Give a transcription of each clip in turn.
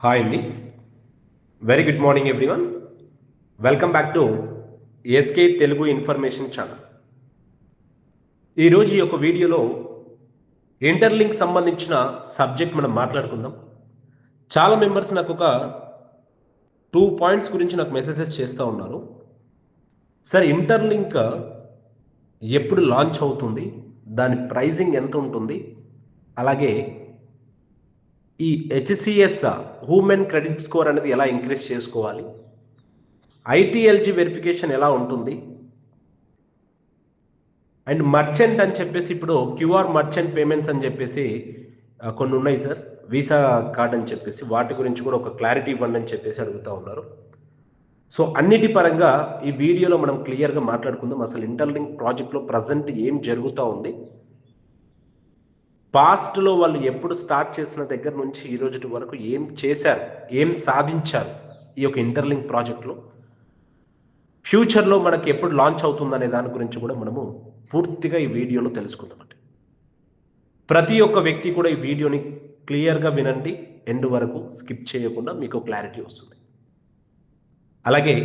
Hi అండి. Very good morning everyone. Welcome back to SK Telugu information channel. ఈరోజు ఈ యొక్క వీడియోలో ఇంటర్లింక్ సంబంధించిన సబ్జెక్ట్ మనం మాట్లాడుకుందాం. చాలా మెంబర్స్ నాకు ఒక 2 పాయింట్స్ గురించి నాకు మెసేజెస్ చేస్తూ ఉన్నారు. సార్, ఇంటర్లింక్ ఎప్పుడు లాంచ్ అవుతుంది, దాని ప్రైజింగ్ ఎంత ఉంటుంది, అలాగే ఈ హెచ్సిఎస్ హ్యూమన్ క్రెడిట్ స్కోర్ అనేది ఎలా ఇంక్రీజ్ చేసుకోవాలి, ఐటీఎల్జీ వెరిఫికేషన్ ఎలా ఉంటుంది, అండ్ మర్చెంట్ అని చెప్పేసి ఇప్పుడు క్యూఆర్ మర్చెంట్ పేమెంట్స్ అని చెప్పేసి కొన్ని ఉన్నాయి సార్, వీసా కార్డ్ అని చెప్పేసి వాటి గురించి కూడా ఒక క్లారిటీ ఇవ్వండి అని చెప్పేసి అడుగుతూ ఉన్నారు. సో అన్నిటి పరంగా ఈ వీడియోలో మనం క్లియర్గా మాట్లాడుకుందాం. అసలు ఇంటర్లింక్ ప్రాజెక్ట్లో ప్రజెంట్ ఏం జరుగుతూ ఉంది, పాస్ట్లో వాళ్ళు ఎప్పుడు స్టార్ట్ చేసిన దగ్గర నుంచి ఈ రోజు వరకు ఏం చేశారు, ఏం సాధించారు ఈ యొక్క ఇంటర్లింక్ ప్రాజెక్ట్లో, ఫ్యూచర్లో మనకి ఎప్పుడు లాంచ్ అవుతుందనే దాని గురించి కూడా మనము పూర్తిగా ఈ వీడియోలో తెలుసుకుందామండి. ప్రతి ఒక్క వ్యక్తి కూడా ఈ వీడియోని క్లియర్గా వినండి, ఎండ్ వరకు స్కిప్ చేయకుండా మీకు క్లారిటీ వస్తుంది. అలాగే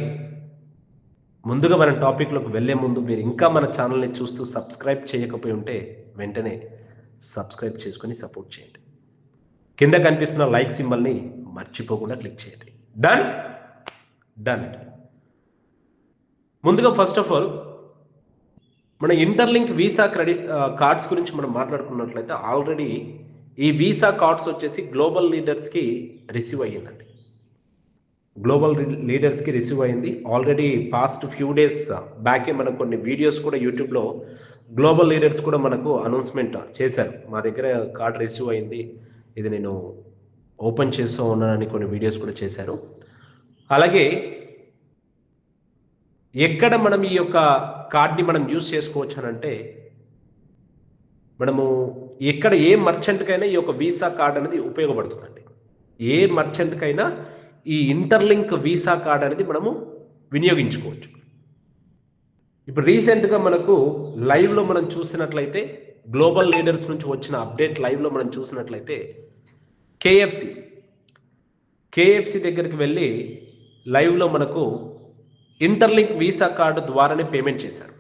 ముందుగా మన టాపిక్లోకి వెళ్ళే ముందు మీరు ఇంకా మన ఛానల్ని చూస్తూ సబ్స్క్రైబ్ చేయకపోయి ఉంటే వెంటనే సబ్స్క్రైబ్ చేసుకొని సపోర్ట్ చేయండి. కింద కనిపిస్తున్న లైక్ సింబల్ని మర్చిపోకుండా క్లిక్ చేయండి. Done done. ముందుగా ఫస్ట్ ఆఫ్ ఆల్ మన ఇంటర్లింక్ వీసా క్రెడిట్ కార్డ్స్ గురించి మనం మాట్లాడుకున్నట్లయితే ఆల్రెడీ ఈ వీసా కార్డ్స్ వచ్చేసి గ్లోబల్ లీడర్స్కి రిసీవ్ అయ్యిందండి. గ్లోబల్ లీడర్స్కి రిసీవ్ అయింది ఆల్రెడీ. పాస్ట్ ఫ్యూ డేస్ బ్యాకే మనకు కొన్ని వీడియోస్ కూడా యూట్యూబ్లో గ్లోబల్ లీడర్స్ కూడా మనకు అనౌన్స్మెంట్ చేశారు, మా దగ్గర కార్డ్ రిసీవ్ అయింది, ఇది నేను ఓపెన్ చేస్తూ ఉన్నానని కొన్ని వీడియోస్ కూడా చేశారు. అలాగే ఎక్కడ మనం ఈ యొక్క కార్డ్ని మనం యూజ్ చేసుకోవచ్చు అని అంటే, మనము ఎక్కడ ఏ మర్చెంట్కైనా ఈ యొక్క వీసా కార్డ్ అనేది ఉపయోగపడుతుందండి. ఏ మర్చెంట్కైనా ఈ ఇంటర్లింక్ వీసా కార్డ్ అనేది మనము వినియోగించుకోవచ్చు. ఇప్పుడు రీసెంట్గా మనకు లైవ్లో మనం చూసినట్లయితే, గ్లోబల్ లీడర్స్ నుంచి వచ్చిన అప్డేట్ లైవ్లో మనం చూసినట్లయితే కేఎఫ్సి దగ్గరికి వెళ్ళి లైవ్లో మనకు ఇంటర్లింక్ వీసా కార్డు ద్వారానే పేమెంట్ చేశారు.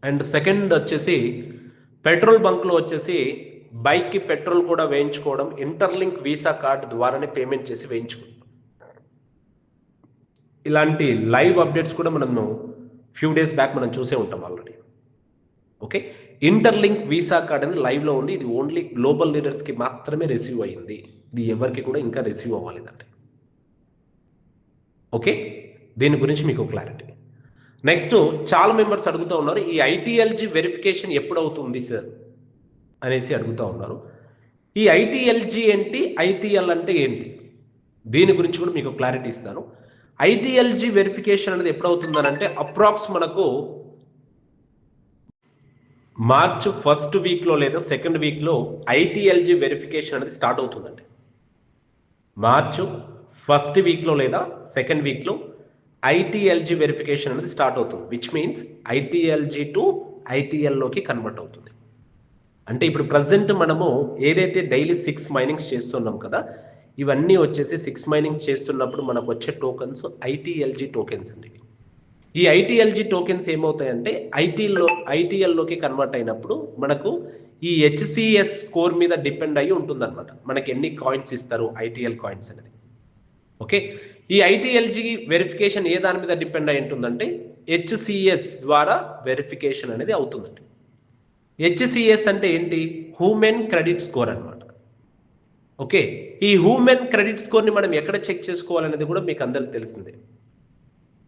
అండ్ సెకండ్ వచ్చేసి పెట్రోల్ బంక్లో వచ్చేసి బైక్కి పెట్రోల్ కూడా వేయించుకోవడం ఇంటర్లింక్ వీసా కార్డు ద్వారానే పేమెంట్ చేసి వేయించుకుంటాం. ఇలాంటి లైవ్ అప్డేట్స్ కూడా మనము ఫ్యూ డేస్ బ్యాక్ మనం చూసే ఉంటాం already. Okay, interlink visa card అనేది లైవ్లో ఉంది. ఇది ఓన్లీ గ్లోబల్ లీడర్స్కి మాత్రమే రిసీవ్ అయ్యింది, ఇది ఎవరికి కూడా ఇంకా రిసీవ్ అవ్వలేదండి. ఓకే, దీని గురించి మీకు క్లారిటీ. నెక్స్ట్ చాలా మెంబర్స్ అడుగుతూ ఉన్నారు, ఈ ఐటీఎల్జీ వెరిఫికేషన్ ఎప్పుడు అవుతుంది సార్ అనేసి అడుగుతూ ఉన్నారు. ఈ ఐటీఎల్జీ ఏంటి, ఐటీఎల్ అంటే ఏంటి, దీని గురించి కూడా మీకు క్లారిటీ ఇస్తాను. ఐటీఎల్జీ వెరిఫికేషన్ అనేది ఎప్పుడు అవుతుందనంటే అప్రాక్స్ మనకు మార్చ్ ఫస్ట్ వీక్లో లేదా సెకండ్ వీక్లో ఐటీఎల్జీ వెరిఫికేషన్ అనేది స్టార్ట్ అవుతుందండి. మార్చ్ ఫస్ట్ వీక్లో లేదా సెకండ్ వీక్లో ఐటీఎల్జీ వెరిఫికేషన్ అనేది స్టార్ట్ అవుతుంది, విచ్ మీన్స్ ఐటీఎల్జీ టు ఐటీఎల్లోకి కన్వర్ట్ అవుతుంది. అంటే ఇప్పుడు ప్రజెంట్ మనము ఏదైతే డైలీ 6 మైనింగ్స్ చేస్తున్నాం కదా, ఇవన్నీ వచ్చేసి 6 మైనింగ్స్ చేస్తున్నప్పుడు మనకు వచ్చే టోకెన్స్ ఐటీఎల్జీ టోకెన్స్ అండి. ఈ ఐటీఎల్జీ టోకెన్స్ ఏమవుతాయంటే ఐటీఎల్లోకి కన్వర్ట్ అయినప్పుడు మనకు ఈ హెచ్సిఎస్ స్కోర్ మీద డిపెండ్ అయ్యి ఉంటుందన్నమాట, మనకి ఎన్ని కాయిన్స్ ఇస్తారు ఐటీఎల్ కాయిన్స్ అనేది. ఓకే, ఈ ఐటీఎల్జీ వెరిఫికేషన్ ఏ దాని మీద డిపెండ్ అయి ఉంటుందంటే హెచ్సిఎస్ ద్వారా వెరిఫికేషన్ అనేది అవుతుందండి. హెచ్సిఎస్ అంటే ఏంటి, హ్యూమన్ క్రెడిట్ స్కోర్ అనమాట. ఓకే, ఈ హ్యూమన్ క్రెడిట్ స్కోర్ని మనం ఎక్కడ చెక్ చేసుకోవాలనేది కూడా మీకు అందరికి తెలిసిందే.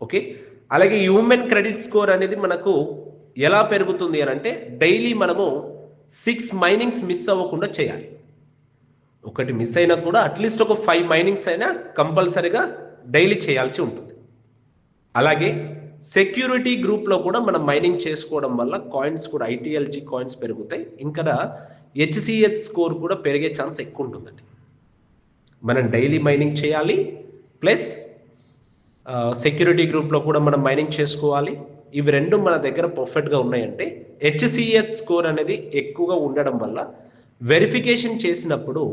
ఓకే, అలాగే ఈ హ్యూమన్ క్రెడిట్ స్కోర్ అనేది మనకు ఎలా పెరుగుతుంది అని అంటే, డైలీ మనము 6 మైనింగ్స్ మిస్ అవ్వకుండా చేయాలి. ఒకటి మిస్ అయినా కూడా అట్లీస్ట్ ఒక 5 మైనింగ్స్ అయినా కంపల్సరీగా డైలీ చేయాల్సి ఉంటుంది. అలాగే సెక్యూరిటీ గ్రూప్లో కూడా మనం మైనింగ్ చేసుకోవడం వల్ల కాయిన్స్ కూడా ఐటీఎల్జీ కాయిన్స్ పెరుగుతాయి, ఇంకా హెచ్సిఎస్ స్కోర్ కూడా పెరిగే ఛాన్స్ ఎక్కువ ఉంటుందండి. మనం డైలీ మైనింగ్ చేయాలి, ప్లస్ సెక్యూరిటీ గ్రూప్లో కూడా మనం మైనింగ్ చేసుకోవాలి. ఇవి రెండు మన దగ్గర పర్ఫెక్ట్గా ఉన్నాయంటే హెచ్సిఎస్ స్కోర్ అనేది ఎక్కువగా ఉండడం వల్ల వెరిఫికేషన్ చేసినప్పుడు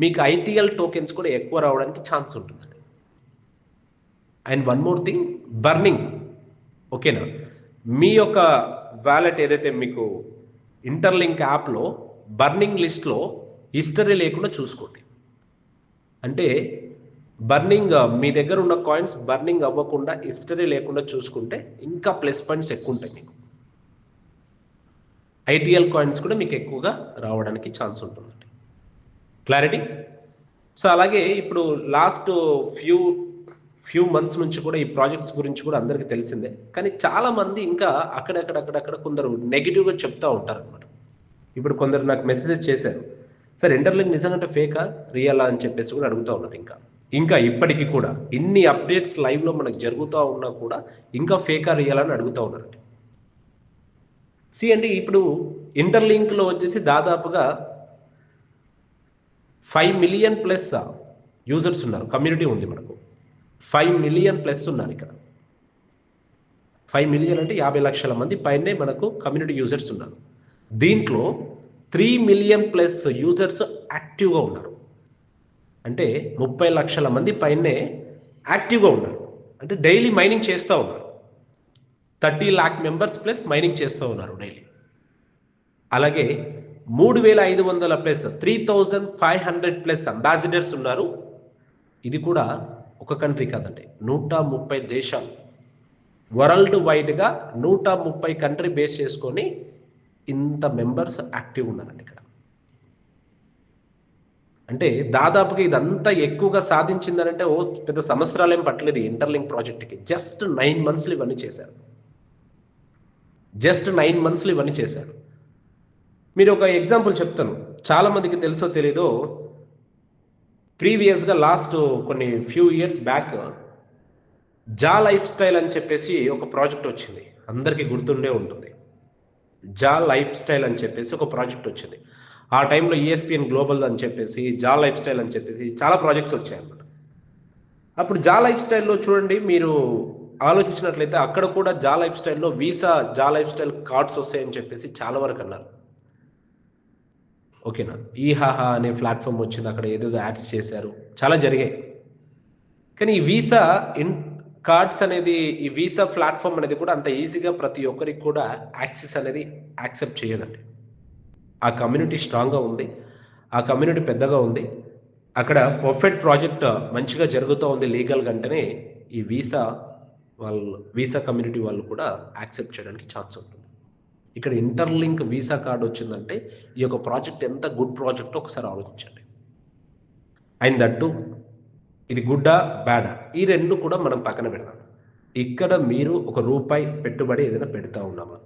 మీకు ఐటీఎల్ టోకెన్స్ కూడా ఎక్కువ రావడానికి ఛాన్స్ ఉంటుందండి. And one more thing, burning. ఓకేనా, మీ యొక్క వ్యాలెట్ ఏదైతే మీకు ఇంటర్లింక్ యాప్లో బర్నింగ్ లిస్ట్లో హిస్టరీ లేకుండా చూసుకోండి. అంటే బర్నింగ్, మీ దగ్గర ఉన్న కాయిన్స్ బర్నింగ్ అవ్వకుండా హిస్టరీ లేకుండా చూసుకుంటే ఇంకా ప్లస్ పాయింట్స్ ఎక్కువ ఉంటాయి మీకు. ఐటీఎల్ కాయిన్స్ కూడా మీకు ఎక్కువగా రావడానికి ఛాన్స్ ఉంటుందండి. క్లారిటీ? సో అలాగే ఇప్పుడు లాస్ట్ ఫ్యూ మంత్స్ నుంచి కూడా ఈ ప్రాజెక్ట్స్ గురించి కూడా అందరికీ తెలిసిందే. కానీ చాలామంది ఇంకా అక్కడక్కడ కొందరు నెగిటివ్గా చెప్తూ ఉంటారు అనమాట. ఇప్పుడు కొందరు నాకు మెసేజ్ చేశారు, సార్ ఇంటర్లింక్ నిజంగా ఫేకా రియలా అని చెప్పేసి కూడా అడుగుతూ ఉన్నారు. ఇంకా ఇప్పటికీ కూడా ఇన్ని అప్డేట్స్ లైవ్లో మనకు జరుగుతూ ఉన్నా కూడా ఇంకా ఫేకా రియలా అని అడుగుతూ ఉన్నారండి. అండి, ఇప్పుడు ఇంటర్లింక్లో వచ్చేసి దాదాపుగా 5 మిలియన్ ప్లస్ యూజర్స్ ఉన్నారు. కమ్యూనిటీ ఉంది మనకు. 5 మిలియన్ ప్లస్ ఉన్నారు ఇక్కడ. 5 మిలియన్ అంటే 50 లక్షల మంది పైనే మనకు కమ్యూనిటీ యూజర్స్ ఉన్నారు. దీంట్లో 3 మిలియన్ ప్లస్ యూజర్స్ యాక్టివ్గా ఉన్నారు. అంటే 30 లక్షల మంది పైనే యాక్టివ్గా ఉన్నారు. అంటే డైలీ మైనింగ్ చేస్తూ ఉన్నారు. 30 లాక్ మెంబర్స్ ప్లస్ మైనింగ్ చేస్తూ ఉన్నారు డైలీ. అలాగే 3,500 ప్లస్ 3,500 ప్లస్ అంబాసిడర్స్ ఉన్నారు. ఇది కూడా ఒక కంట్రీ కాదండి, 130 దేశాలు వరల్డ్ వైడ్గా 130 కంట్రీ బేస్ చేసుకొని ఇంత మెంబర్స్ యాక్టివ్ ఉన్నారండి ఇక్కడ. అంటే దాదాపుగా ఇదంతా ఎక్కువగా సాధించిందనంటే పెద్ద సంవత్సరాలు ఏం పట్టలేదు ఇంటర్లింక్ ప్రాజెక్ట్కి. జస్ట్ 9 మంత్స్లో ఇవన్నీ చేశారు. మీరు ఒక ఎగ్జాంపుల్ చెప్తాను, చాలామందికి తెలుసో తెలీదో. ప్రీవియస్గా లాస్ట్ కొన్ని ఫ్యూ ఇయర్స్ బ్యాక్ జా లైఫ్ స్టైల్ అని చెప్పేసి ఒక ప్రాజెక్ట్ వచ్చింది, అందరికీ గుర్తుండే ఉంటుంది. జా లైఫ్ స్టైల్ అని చెప్పేసి ఒక ప్రాజెక్ట్ వచ్చింది. ఆ టైంలో ఈఎస్పిఎన్ గ్లోబల్ అని చెప్పేసి, జా లైఫ్ స్టైల్ అని చెప్పేసి చాలా ప్రాజెక్ట్స్ వచ్చాయి అన్నమాట. అప్పుడు జా లైఫ్ స్టైల్లో చూడండి, మీరు ఆలోచించినట్లయితే అక్కడ కూడా జా లైఫ్ స్టైల్లో వీసా జా లైఫ్ స్టైల్ కార్డ్స్ వస్తాయని చెప్పేసి చాలా వరకు అన్నారు. ఓకేనా, ఈహాహా అనే ప్లాట్ఫామ్ వచ్చింది, అక్కడ ఏదేదో యాడ్స్ చేశారు, చాలా జరిగాయి. కానీ ఈ వీసా కార్డ్స్ అనేది, ఈ వీసా ప్లాట్ఫామ్ అనేది కూడా అంత ఈజీగా ప్రతి ఒక్కరికి కూడా యాక్సెస్ అనేది యాక్సెప్ట్ చేయదండి. ఆ కమ్యూనిటీ స్ట్రాంగ్గా ఉంది, ఆ కమ్యూనిటీ పెద్దగా ఉంది, అక్కడ పర్ఫెక్ట్ ప్రాజెక్ట్ మంచిగా జరుగుతూ ఉంది లీగల్గా. అంటేనే ఈ వీసా కమ్యూనిటీ వాళ్ళు కూడా యాక్సెప్ట్ చేయడానికి ఛాన్స్ ఉంటుంది. ఇక్కడ ఇంటర్లింక్ వీసా కార్డ్ వచ్చిందంటే ఈ యొక్క ప్రాజెక్ట్ ఎంత గుడ్ ప్రాజెక్ట్ ఒకసారి ఆలోచించండి. అండ్ దట్టు ఇది గుడ్డా బ్యాడా ఈ రెండు కూడా మనం పక్కన పెడదాం. ఇక్కడ మీరు ₹1 పెట్టుబడి ఏదైనా పెడతా ఉన్నామా?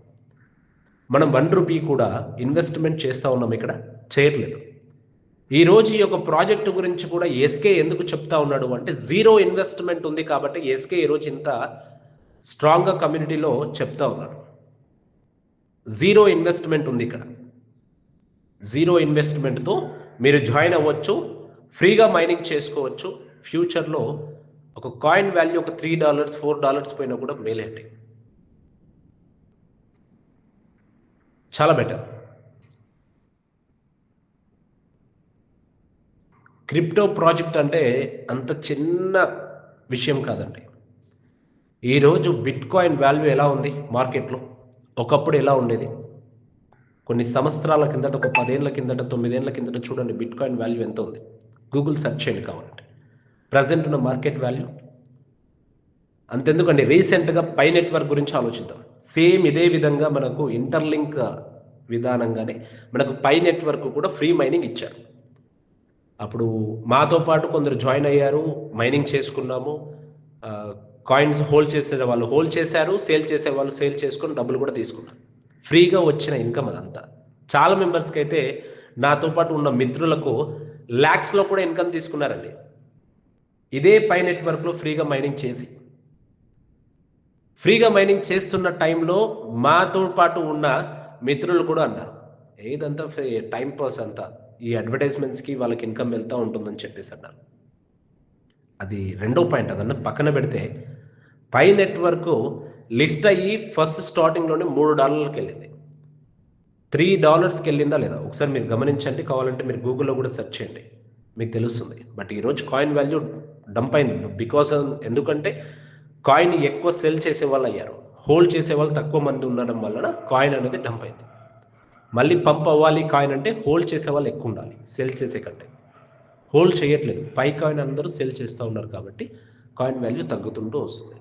మనం ₹1 కూడా ఇన్వెస్ట్మెంట్ చేస్తూ ఉన్నాం, ఇక్కడ చేయట్లేదు. ఈరోజు ఈ యొక్క ప్రాజెక్టు గురించి కూడా ఎస్కే ఎందుకు చెప్తా ఉన్నాడు అంటే, జీరో ఇన్వెస్ట్మెంట్ ఉంది కాబట్టి ఎస్కే ఈరోజు ఇంత స్ట్రాంగ్గా కమ్యూనిటీలో చెప్తా ఉన్నాడు. జీరో ఇన్వెస్ట్మెంట్ ఉంది ఇక్కడ. జీరో ఇన్వెస్ట్మెంట్తో మీరు జాయిన్ అవ్వచ్చు, ఫ్రీగా మైనింగ్ చేసుకోవచ్చు. ఫ్యూచర్లో ఒక కాయిన్ వాల్యూ ఒక $3 $4 పోయినా కూడా మేలేండి, చాలా బెటర్. క్రిప్టో ప్రాజెక్ట్ అంటే అంత చిన్న విషయం కాదండి. ఈరోజు బిట్ కాయిన్ వాల్యూ ఎలా ఉంది మార్కెట్లో, ఒకప్పుడు ఎలా ఉండేది? కొన్ని సంవత్సరాల కిందట, ఒక 10 ఏళ్ల కిందట, 9 ఏళ్ల కిందట చూడండి బిట్ కాయిన్ వాల్యూ ఎంత ఉంది. గూగుల్ సెర్చ్ చేయండి కావాలంటే. ప్రజెంట్ ఉన్న మార్కెట్ వాల్యూ అంతెందుకండి, రీసెంట్గా పై నెట్వర్క్ గురించి ఆలోచిద్దాం. సేమ్ ఇదే విధంగా మనకు ఇంటర్లింక్ విధానంగానే మనకు పై నెట్వర్క్ కూడా ఫ్రీ మైనింగ్ ఇచ్చారు. అప్పుడు మాతో పాటు కొందరు జాయిన్ అయ్యారు, మైనింగ్ చేసుకున్నాము. కాయిన్స్ హోల్డ్ చేసే వాళ్ళు హోల్డ్ చేశారు, సేల్ చేసే వాళ్ళు సేల్ చేసుకొని డబ్బులు కూడా తీసుకున్నారు. ఫ్రీగా వచ్చిన ఇన్కమ్ అదంతా. చాలా మెంబర్స్కి అయితే, నాతో పాటు ఉన్న మిత్రులకు ల్యాక్స్లో కూడా ఇన్కమ్ తీసుకున్నారండి, ఇదే పై నెట్వర్క్లో ఫ్రీగా మైనింగ్ చేస్తున్న టైంలో మాతో పాటు ఉన్న మిత్రులు కూడా అన్నారు, ఏదంతా టైం పాస్ అంతా, ఈ అడ్వర్టైజ్మెంట్స్కి వాళ్ళకి ఇన్కమ్ వెళ్తూ ఉంటుందని చెప్పేసి అన్నారు. అది రెండో పాయింట్. అదన్నా పక్కన పెడితే, పై నెట్వర్క్ లిస్ట్ అయ్యి ఫస్ట్ స్టార్టింగ్లోనే $3 వెళ్ళింది. $3 వెళ్ళిందా లేదా ఒకసారి మీరు గమనించండి. కావాలంటే మీరు గూగుల్లో కూడా సెర్చ్ చేయండి, మీకు తెలుస్తుంది. బట్ ఈరోజు కాయిన్ వాల్యూ డంప్ అయింది. బికాస్ ఎందుకంటే కాయిన్ ఎక్కువ సెల్ చేసే వాళ్ళు అయ్యారు, హోల్డ్ చేసే వాళ్ళు తక్కువ మంది ఉండడం వలన కాయిన్ అనేది డంప్ అయింది. మళ్ళీ పంప్ అవ్వాలి కాయిన్ అంటే హోల్డ్ చేసే వాళ్ళు ఎక్కువ ఉండాలి సెల్ చేసే కంటే. హోల్డ్ చేయట్లేదు, పై కాయిన్ అందరూ సెల్ చేస్తూ ఉన్నారు కాబట్టి కాయిన్ వాల్యూ తగ్గుతుంటూ వస్తుంది.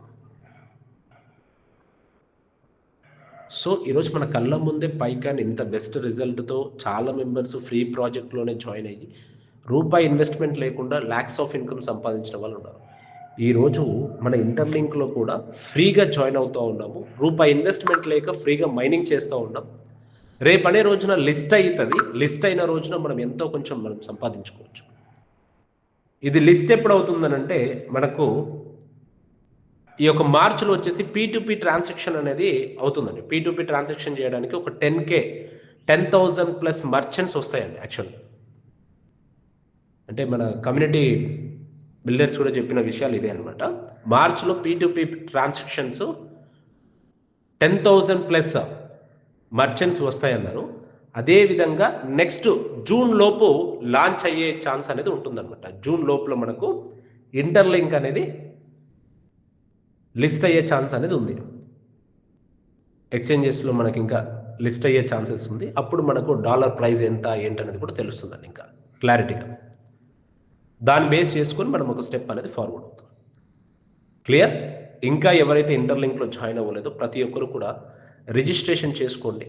సో ఈరోజు మన కళ్ళ ముందే పై కాయిన్ ఇంత బెస్ట్ రిజల్ట్తో చాలా మెంబర్స్ ఫ్రీ ప్రాజెక్ట్లోనే జాయిన్ అయ్యి రూపాయి ఇన్వెస్ట్మెంట్ లేకుండా ల్యాక్స్ ఆఫ్ ఇన్కమ్ సంపాదించిన వాళ్ళు ఉన్నారు. ఈరోజు మన ఇంటర్లింక్లో కూడా ఫ్రీగా జాయిన్ అవుతూ ఉన్నాము. రూపాయి ఇన్వెస్ట్మెంట్ లేక ఫ్రీగా మైనింగ్ చేస్తూ ఉన్నాం. రేపనే రోజున లిస్ట్ అవుతుంది. లిస్ట్ అయిన రోజున మనం ఎంతో కొంచెం మనం సంపాదించుకోవచ్చు. ఇది లిస్ట్ ఎప్పుడు అవుతుందనంటే మనకు ఈ యొక్క మార్చిలో వచ్చేసి P2P ట్రాన్సాక్షన్ అనేది అవుతుందండి. P2P ట్రాన్సాక్షన్ చేయడానికి ఒక 10,000+ మర్చెంట్స్ వస్తాయండి. యాక్చువల్లీ అంటే మన కమ్యూనిటీ బిల్డర్స్ కూడా చెప్పిన విషయాలు ఇదే అనమాట. మార్చిలో P2P ట్రాన్సాక్షన్స్ 10,000+ మర్చెంట్స్ వస్తాయన్నారు. అదేవిధంగా నెక్స్ట్ జూన్ లోపు లాంచ్ అయ్యే ఛాన్స్ అనేది ఉంటుందన్నమాట. జూన్ లోపల మనకు ఇంటర్లింక్ అనేది లిస్ట్ అయ్యే ఛాన్స్ అనేది ఉంది. ఎక్స్చేంజెస్లో మనకి ఇంకా లిస్ట్ అయ్యే ఛాన్సెస్ ఉంది. అప్పుడు మనకు డాలర్ ప్రైస్ ఎంత ఏంటనేది కూడా తెలుస్తుందండి ఇంకా క్లారిటీగా. దాన్ని బేస్ చేసుకొని మనం ఒక స్టెప్ అనేది ఫార్వర్డ్ అవుతాం. క్లియర్? ఇంకా ఎవరైతే ఇంటర్లింక్లో జాయిన్ అవ్వలేదో ప్రతి ఒక్కరు కూడా రిజిస్ట్రేషన్ చేసుకోండి.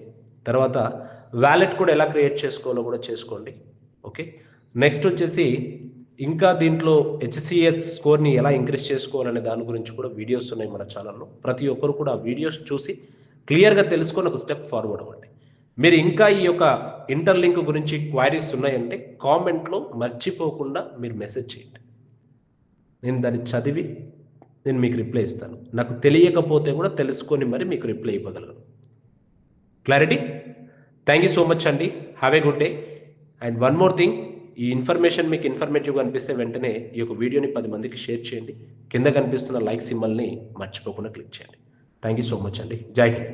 తర్వాత వ్యాలెట్ కూడా ఎలా క్రియేట్ చేసుకోవాలో కూడా చేసుకోండి. ఓకే, నెక్స్ట్ వచ్చేసి ఇంకా దీంట్లో HCS స్కోర్ని ఎలా ఇంక్రీజ్ చేసుకోవాలనే దాని గురించి కూడా వీడియోస్ ఉన్నాయి మన ఛానల్లో. ప్రతి ఒక్కరు కూడా ఆ వీడియోస్ చూసి క్లియర్గా తెలుసుకొని ఒక స్టెప్ ఫార్వర్డ్ అవ్వండి. మీరు ఇంకా ఈ యొక్క ఇంటర్లింక్ గురించి క్వైరీస్ ఉన్నాయంటే కామెంట్లో మర్చిపోకుండా మీరు మెసేజ్ చేయండి. నేను దాన్ని చదివి నేను మీకు రిప్లై ఇస్తాను. నాకు తెలియకపోతే కూడా తెలుసుకొని మరి మీకు రిప్లై ఇవ్వగలను. Clarity? Thank you so much అండి. Have a good day. And one more thing, ఈ ఇన్ఫర్మేషన్ మీకు ఇన్ఫర్మేటివ్గా అనిపిస్తే వెంటనే ఈ యొక్క వీడియోని 10 మందికి షేర్ చేయండి. కింద కనిపిస్తున్న లైక్ సింబల్ని మర్చిపోకుండా క్లిక్ చేయండి. థ్యాంక్ యూ సో మచ్ అండి. జై హింద్.